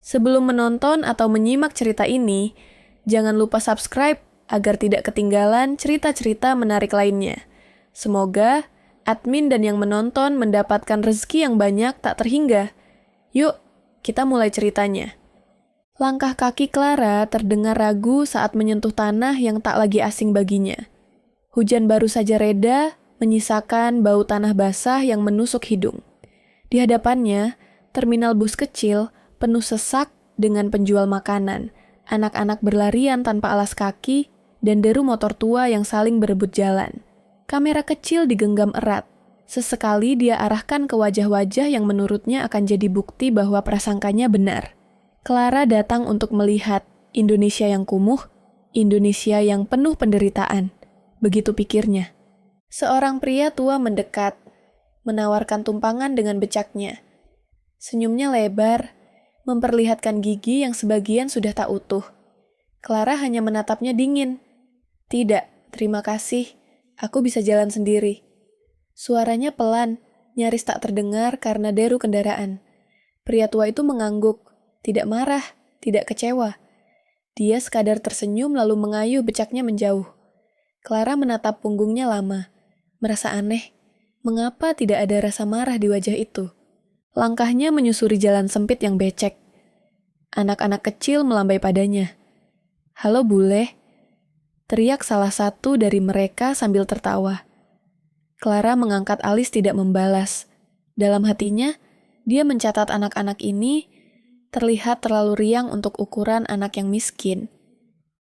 Sebelum menonton atau menyimak cerita ini, jangan lupa subscribe agar tidak ketinggalan cerita-cerita menarik lainnya. Semoga admin dan yang menonton mendapatkan rezeki yang banyak tak terhingga. Yuk, kita mulai ceritanya. Langkah kaki Clara terdengar ragu saat menyentuh tanah yang tak lagi asing baginya. Hujan baru saja reda, menyisakan bau tanah basah yang menusuk hidung. Di hadapannya, terminal bus kecil penuh sesak dengan penjual makanan, anak-anak berlarian tanpa alas kaki, dan deru motor tua yang saling berebut jalan. Kamera kecil digenggam erat. Sesekali dia arahkan ke wajah-wajah yang menurutnya akan jadi bukti bahwa prasangkanya benar. Clara datang untuk melihat Indonesia yang kumuh, Indonesia yang penuh penderitaan. Begitu pikirnya. Seorang pria tua mendekat, menawarkan tumpangan dengan becaknya. Senyumnya lebar, memperlihatkan gigi yang sebagian sudah tak utuh. Clara hanya menatapnya dingin. Tidak, terima kasih. Aku bisa jalan sendiri. Suaranya pelan, nyaris tak terdengar karena deru kendaraan. Pria tua itu mengangguk. Tidak marah, tidak kecewa. Dia sekadar tersenyum lalu mengayuh becaknya menjauh. Clara menatap punggungnya lama. Merasa aneh. Mengapa tidak ada rasa marah di wajah itu? Langkahnya menyusuri jalan sempit yang becek. Anak-anak kecil melambai padanya. Halo bule, teriak salah satu dari mereka sambil tertawa. Clara mengangkat alis tidak membalas. Dalam hatinya, dia mencatat anak-anak ini terlihat terlalu riang untuk ukuran anak yang miskin.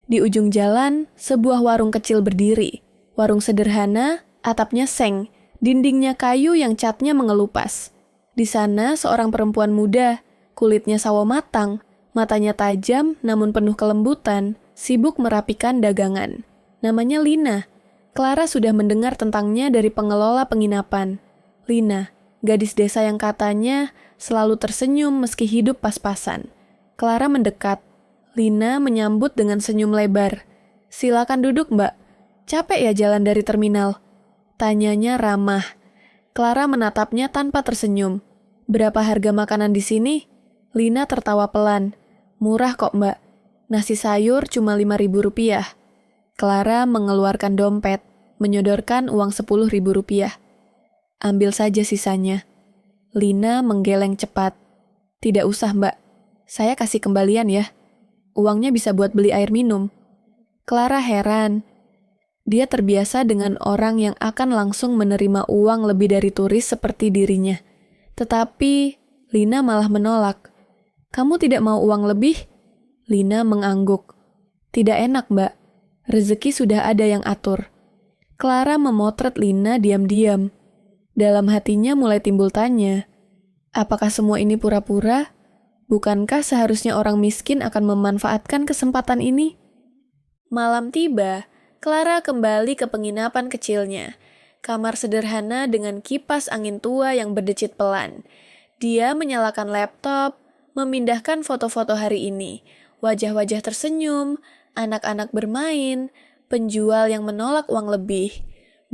Di ujung jalan, sebuah warung kecil berdiri. Warung sederhana, atapnya seng, dindingnya kayu yang catnya mengelupas. Di sana seorang perempuan muda, kulitnya sawo matang, matanya tajam namun penuh kelembutan, sibuk merapikan dagangan. Namanya Lina. Clara sudah mendengar tentangnya dari pengelola penginapan. Lina, gadis desa yang katanya selalu tersenyum meski hidup pas-pasan. Clara mendekat. Lina menyambut dengan senyum lebar. Silakan duduk, Mbak. Capek ya jalan dari terminal? Tanyanya ramah. Clara menatapnya tanpa tersenyum. Berapa harga makanan di sini? Lina tertawa pelan. Murah kok, Mbak. Nasi sayur cuma Rp5.000. Clara mengeluarkan dompet, menyodorkan uang Rp10.000. Ambil saja sisanya. Lina menggeleng cepat. Tidak usah, Mbak. Saya kasih kembalian ya. Uangnya bisa buat beli air minum. Clara heran. Dia terbiasa dengan orang yang akan langsung menerima uang lebih dari turis seperti dirinya. Tetapi Lina malah menolak. Kamu tidak mau uang lebih? Lina mengangguk. Tidak enak, Mbak. Rezeki sudah ada yang atur. Clara memotret Lina diam-diam. Dalam hatinya mulai timbul tanya, apakah semua ini pura-pura? Bukankah seharusnya orang miskin akan memanfaatkan kesempatan ini? Malam tiba, Clara kembali ke penginapan kecilnya. Kamar sederhana dengan kipas angin tua yang berdecit pelan. Dia menyalakan laptop, memindahkan foto-foto hari ini. Wajah-wajah tersenyum, anak-anak bermain, penjual yang menolak uang lebih.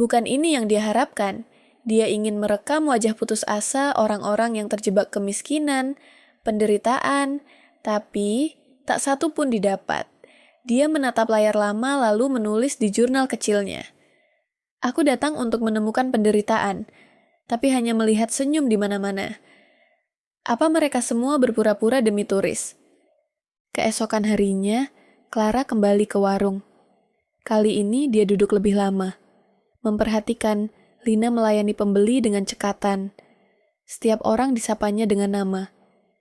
Bukan ini yang dia harapkan. Dia ingin merekam wajah putus asa orang-orang yang terjebak kemiskinan, penderitaan, tapi tak satu pun didapat. Dia menatap layar lama lalu menulis di jurnal kecilnya. Aku datang untuk menemukan penderitaan, tapi hanya melihat senyum di mana-mana. Apa mereka semua berpura-pura demi turis? Keesokan harinya, Clara kembali ke warung. Kali ini dia duduk lebih lama, memperhatikan Lina melayani pembeli dengan cekatan. Setiap orang disapanya dengan nama.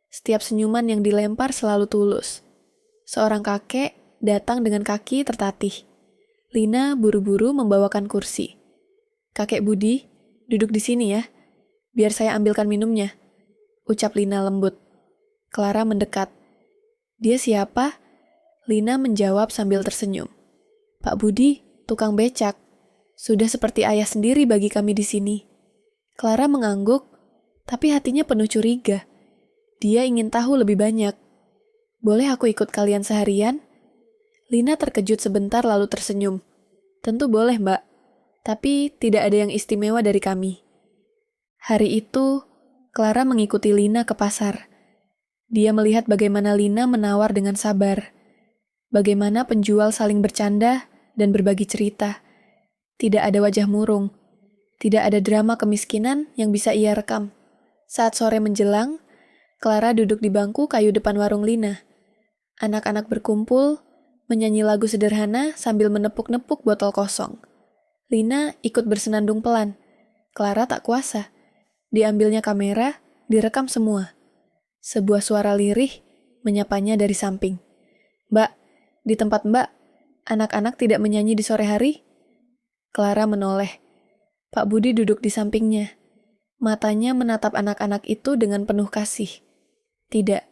Setiap senyuman yang dilempar selalu tulus. Seorang kakek datang dengan kaki tertatih. Lina buru-buru membawakan kursi. Kakek Budi, duduk di sini ya. Biar saya ambilkan minumnya. Ucap Lina lembut. Clara mendekat. Dia siapa? Lina menjawab sambil tersenyum. Pak Budi, tukang becak. Sudah seperti ayah sendiri bagi kami di sini. Clara mengangguk, tapi hatinya penuh curiga. Dia ingin tahu lebih banyak. Boleh aku ikut kalian seharian? Lina terkejut sebentar lalu tersenyum. Tentu boleh, Mbak. Tapi tidak ada yang istimewa dari kami. Hari itu, Clara mengikuti Lina ke pasar. Dia melihat bagaimana Lina menawar dengan sabar. Bagaimana penjual saling bercanda dan berbagi cerita. Tidak ada wajah murung. Tidak ada drama kemiskinan yang bisa ia rekam. Saat sore menjelang, Clara duduk di bangku kayu depan warung Lina. Anak-anak berkumpul, menyanyi lagu sederhana sambil menepuk-nepuk botol kosong. Lina ikut bersenandung pelan. Clara tak kuasa. Diambilnya kamera, direkam semua. Sebuah suara lirih menyapanya dari samping. "Mbak, di tempat Mbak, anak-anak tidak menyanyi di sore hari?" Clara menoleh. Pak Budi duduk di sampingnya. Matanya menatap anak-anak itu dengan penuh kasih. Tidak,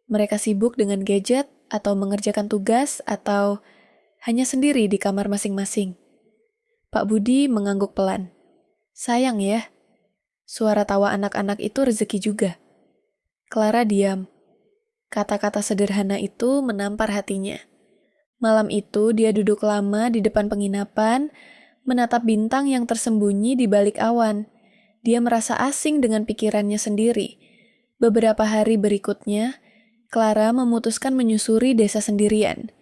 mereka sibuk dengan gadget atau mengerjakan tugas atau hanya sendiri di kamar masing-masing. Pak Budi mengangguk pelan. Sayang ya, suara tawa anak-anak itu rezeki juga. Clara diam. Kata-kata sederhana itu menampar hatinya. Malam itu dia duduk lama di depan penginapan, menatap bintang yang tersembunyi di balik awan. Dia merasa asing dengan pikirannya sendiri. Beberapa hari berikutnya, Clara memutuskan menyusuri desa sendirian.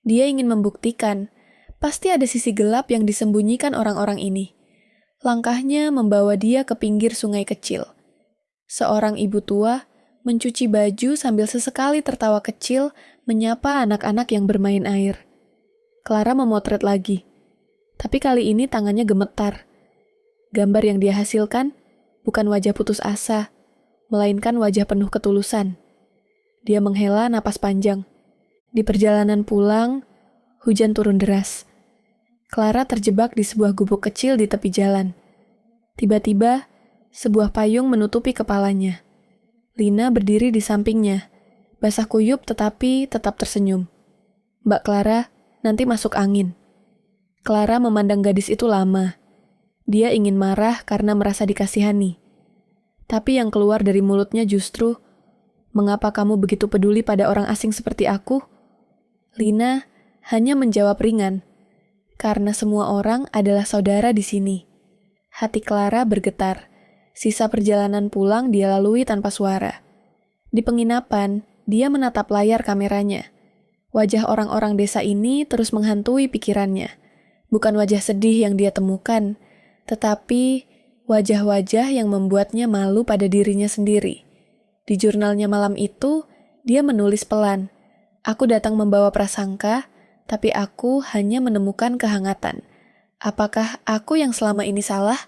Dia ingin membuktikan, pasti ada sisi gelap yang disembunyikan orang-orang ini. Langkahnya membawa dia ke pinggir sungai kecil. Seorang ibu tua mencuci baju sambil sesekali tertawa kecil menyapa anak-anak yang bermain air. Clara memotret lagi. Tapi kali ini tangannya gemetar. Gambar yang dia hasilkan bukan wajah putus asa, melainkan wajah penuh ketulusan. Dia menghela napas panjang. Di perjalanan pulang, hujan turun deras. Clara terjebak di sebuah gubuk kecil di tepi jalan. Tiba-tiba, sebuah payung menutupi kepalanya. Lina berdiri di sampingnya, basah kuyup tetapi tetap tersenyum. "Mbak Clara, nanti masuk angin." Clara memandang gadis itu lama. Dia ingin marah karena merasa dikasihani. Tapi yang keluar dari mulutnya justru, "Mengapa kamu begitu peduli pada orang asing seperti aku?" Lina hanya menjawab ringan, "Karena semua orang adalah saudara di sini." Hati Clara bergetar. Sisa perjalanan pulang dia lalui tanpa suara. Di penginapan, dia menatap layar kameranya. Wajah orang-orang desa ini terus menghantui pikirannya. Bukan wajah sedih yang dia temukan, tetapi wajah-wajah yang membuatnya malu pada dirinya sendiri. Di jurnalnya malam itu, dia menulis pelan, "Aku datang membawa prasangka, tapi aku hanya menemukan kehangatan. Apakah aku yang selama ini salah?"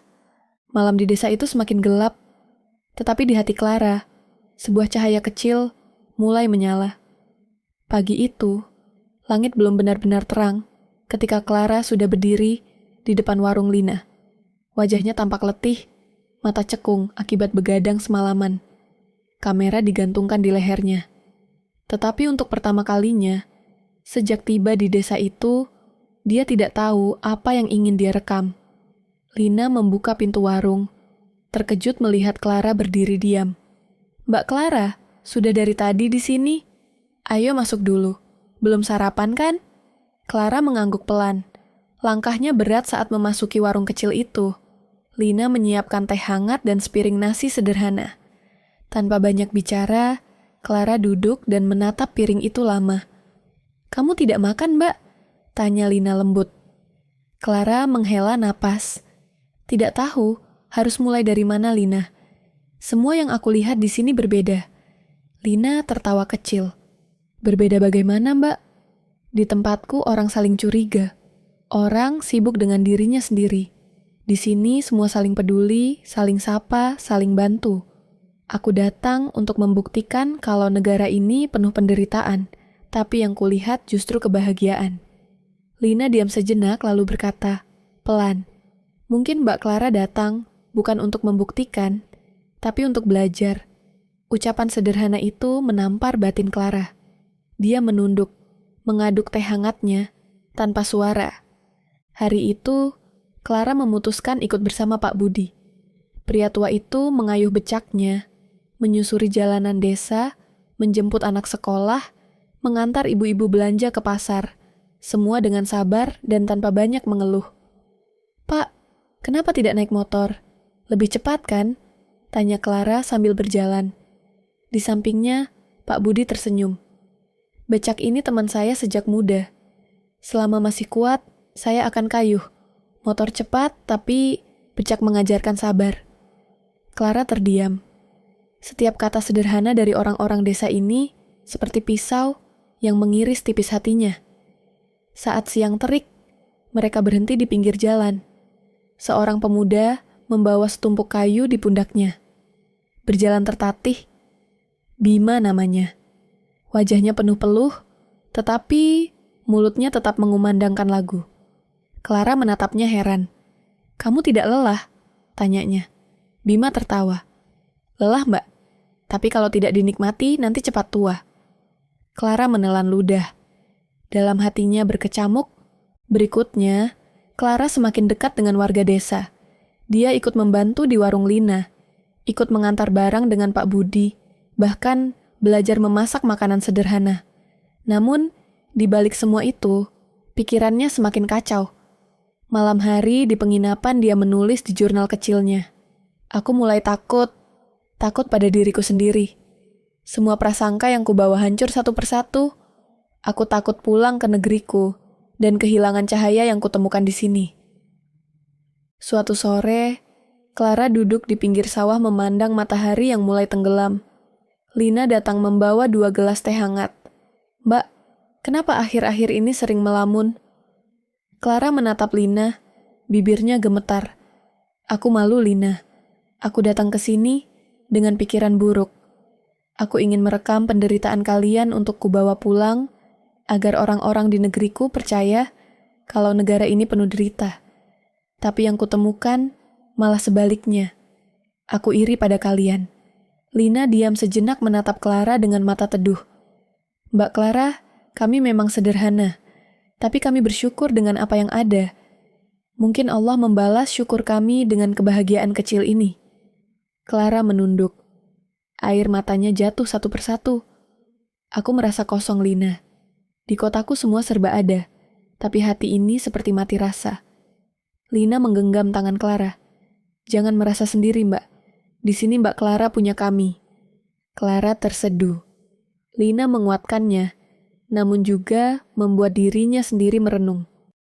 Malam di desa itu semakin gelap, tetapi di hati Clara, sebuah cahaya kecil mulai menyala. Pagi itu, langit belum benar-benar terang ketika Clara sudah berdiri di depan warung Lina. Wajahnya tampak letih, mata cekung akibat begadang semalaman. Kamera digantungkan di lehernya. Tetapi untuk pertama kalinya, sejak tiba di desa itu, dia tidak tahu apa yang ingin dia rekam. Lina membuka pintu warung, terkejut melihat Clara berdiri diam. "Mbak Clara, sudah dari tadi di sini? Ayo masuk dulu. Belum sarapan kan?" Clara mengangguk pelan. Langkahnya berat saat memasuki warung kecil itu. Lina menyiapkan teh hangat dan sepiring nasi sederhana. Tanpa banyak bicara, Clara duduk dan menatap piring itu lama. "Kamu tidak makan, Mbak?" tanya Lina lembut. Clara menghela napas. "Tidak tahu harus mulai dari mana, Lina. Semua yang aku lihat di sini berbeda." Lina tertawa kecil. "Berbeda bagaimana, Mbak?" "Di tempatku orang saling curiga. Orang sibuk dengan dirinya sendiri. Di sini semua saling peduli, saling sapa, saling bantu. Aku datang untuk membuktikan kalau negara ini penuh penderitaan, tapi yang kulihat justru kebahagiaan." Lina diam sejenak lalu berkata, pelan, "Mungkin Mbak Clara datang bukan untuk membuktikan, tapi untuk belajar." Ucapan sederhana itu menampar batin Clara. Dia menunduk, mengaduk teh hangatnya, tanpa suara. Hari itu, Clara memutuskan ikut bersama Pak Budi. Pria tua itu mengayuh becaknya, menyusuri jalanan desa, menjemput anak sekolah, mengantar ibu-ibu belanja ke pasar, semua dengan sabar dan tanpa banyak mengeluh. "Pak, kenapa tidak naik motor? Lebih cepat kan?" tanya Clara sambil berjalan. Di sampingnya, Pak Budi tersenyum. Becak ini teman saya sejak muda. Selama masih kuat, saya akan kayuh. Motor cepat, tapi becak mengajarkan sabar. Clara terdiam. Setiap kata sederhana dari orang-orang desa ini seperti pisau yang mengiris tipis hatinya. Saat siang terik, mereka berhenti di pinggir jalan. Seorang pemuda membawa setumpuk kayu di pundaknya. Berjalan tertatih. Bima namanya. Wajahnya penuh peluh, tetapi mulutnya tetap mengumandangkan lagu. Clara menatapnya heran. "Kamu tidak lelah?" tanyanya. Bima tertawa. "Lelah, Mbak. Tapi kalau tidak dinikmati, nanti cepat tua." Clara menelan ludah. Dalam hatinya berkecamuk. Berikutnya, Clara semakin dekat dengan warga desa. Dia ikut membantu di warung Lina, ikut mengantar barang dengan Pak Budi, bahkan belajar memasak makanan sederhana. Namun, di balik semua itu, pikirannya semakin kacau. Malam hari di penginapan dia menulis di jurnal kecilnya. "Aku mulai takut pada diriku sendiri. Semua prasangka yang kubawa hancur satu persatu. Aku takut pulang ke negeriku dan kehilangan cahaya yang kutemukan di sini." Suatu sore, Clara duduk di pinggir sawah memandang matahari yang mulai tenggelam. Lina datang membawa 2 gelas teh hangat. "Mbak, kenapa akhir-akhir ini sering melamun?" Clara menatap Lina, bibirnya gemetar. "Aku malu, Lina. Aku datang ke sini dengan pikiran buruk. Aku ingin merekam penderitaan kalian untuk kubawa pulang, agar orang-orang di negeriku percaya kalau negara ini penuh derita. Tapi yang kutemukan malah sebaliknya. Aku iri pada kalian." Lina diam sejenak menatap Clara dengan mata teduh. "Mbak Clara, kami memang sederhana. Tapi kami bersyukur dengan apa yang ada. Mungkin Allah membalas syukur kami dengan kebahagiaan kecil ini." Clara menunduk. Air matanya jatuh satu persatu. "Aku merasa kosong, Lina. Di kotaku semua serba ada, tapi hati ini seperti mati rasa." Lina menggenggam tangan Clara. "Jangan merasa sendiri, Mbak. Di sini Mbak Clara punya kami." Clara terseduh. Lina menguatkannya, namun juga membuat dirinya sendiri merenung.